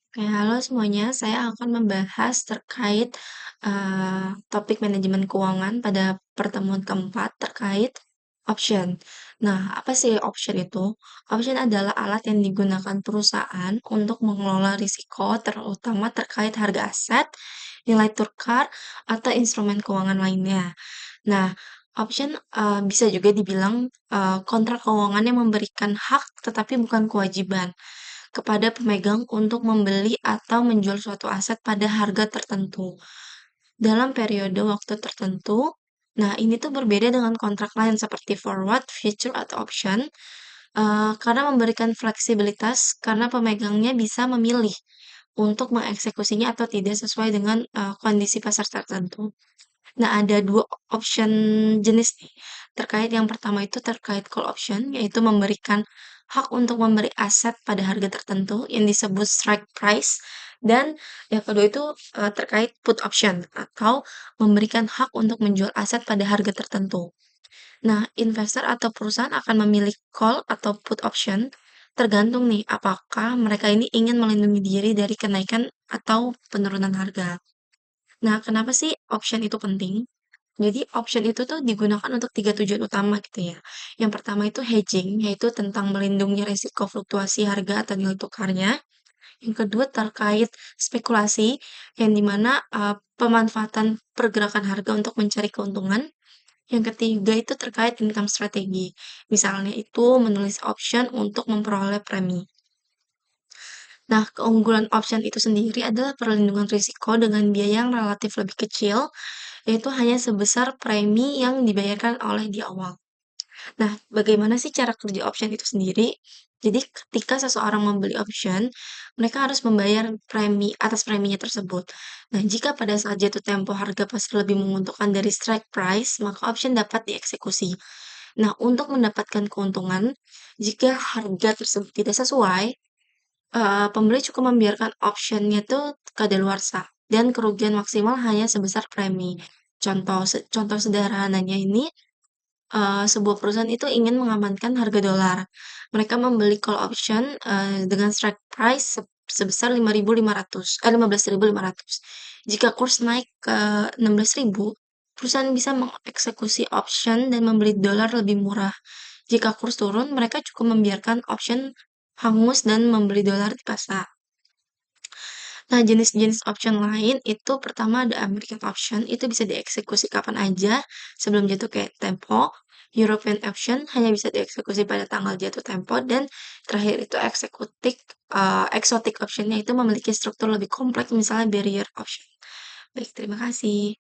Oke, halo semuanya. Saya akan membahas terkait topik manajemen keuangan pada pertemuan keempat terkait option. Nah, apa sih option itu? Option adalah alat yang digunakan perusahaan untuk mengelola risiko, terutama terkait harga aset, nilai tukar, atau instrumen keuangan lainnya. Nah, option bisa juga dibilang kontrak keuangan yang memberikan hak tetapi bukan kewajiban kepada pemegang untuk membeli atau menjual suatu aset pada harga tertentu dalam periode waktu tertentu. Nah, ini tuh berbeda dengan kontrak lain seperti forward, future, atau option, karena memberikan fleksibilitas karena pemegangnya bisa memilih untuk mengeksekusinya atau tidak sesuai dengan kondisi pasar tertentu. Nah, ada 2 option jenis nih, terkait yang pertama itu terkait call option, yaitu memberikan hak untuk memberi aset pada harga tertentu yang disebut strike price, dan yang kedua itu, terkait put option atau memberikan hak untuk menjual aset pada harga tertentu. Nah, investor atau perusahaan akan memilih call atau put option, tergantung nih apakah mereka ini ingin melindungi diri dari kenaikan atau penurunan harga. Nah, kenapa sih option itu penting? Jadi option itu tuh digunakan untuk 3 tujuan utama gitu ya. Yang pertama itu hedging, yaitu tentang melindungi risiko fluktuasi harga atau nilai tukarnya. Yang kedua terkait spekulasi, yang dimana pemanfaatan pergerakan harga untuk mencari keuntungan. Yang ketiga itu terkait income strategi. Misalnya itu menulis option untuk memperoleh premi. Nah, keunggulan option itu sendiri adalah perlindungan risiko dengan biaya yang relatif lebih kecil, yaitu hanya sebesar premi yang dibayarkan oleh di awal. Nah, bagaimana sih cara kerja option itu sendiri? Jadi, ketika seseorang membeli option, mereka harus membayar premi atas preminya tersebut. Nah, jika pada saat jatuh tempo harga pasar lebih menguntungkan dari strike price, maka option dapat dieksekusi. Nah, untuk mendapatkan keuntungan, jika harga tersebut tidak sesuai, pembeli cukup membiarkan option-nya tuh kadaluarsa dan kerugian maksimal hanya sebesar premi. Contoh sederhananya ini, sebuah perusahaan itu ingin mengamankan harga dolar. Mereka membeli call option, dengan strike price sebesar 15.500. Jika kurs naik ke 16.000, perusahaan bisa mengeksekusi option dan membeli dolar lebih murah. Jika kurs turun, mereka cukup membiarkan option hangus dan membeli dolar di pasar. Nah, jenis-jenis option lain itu pertama ada American option, itu bisa dieksekusi kapan aja sebelum jatuh kayak tempo. European option hanya bisa dieksekusi pada tanggal jatuh tempo, dan terakhir itu exotic option-nya itu memiliki struktur lebih kompleks, misalnya barrier option. Baik, terima kasih.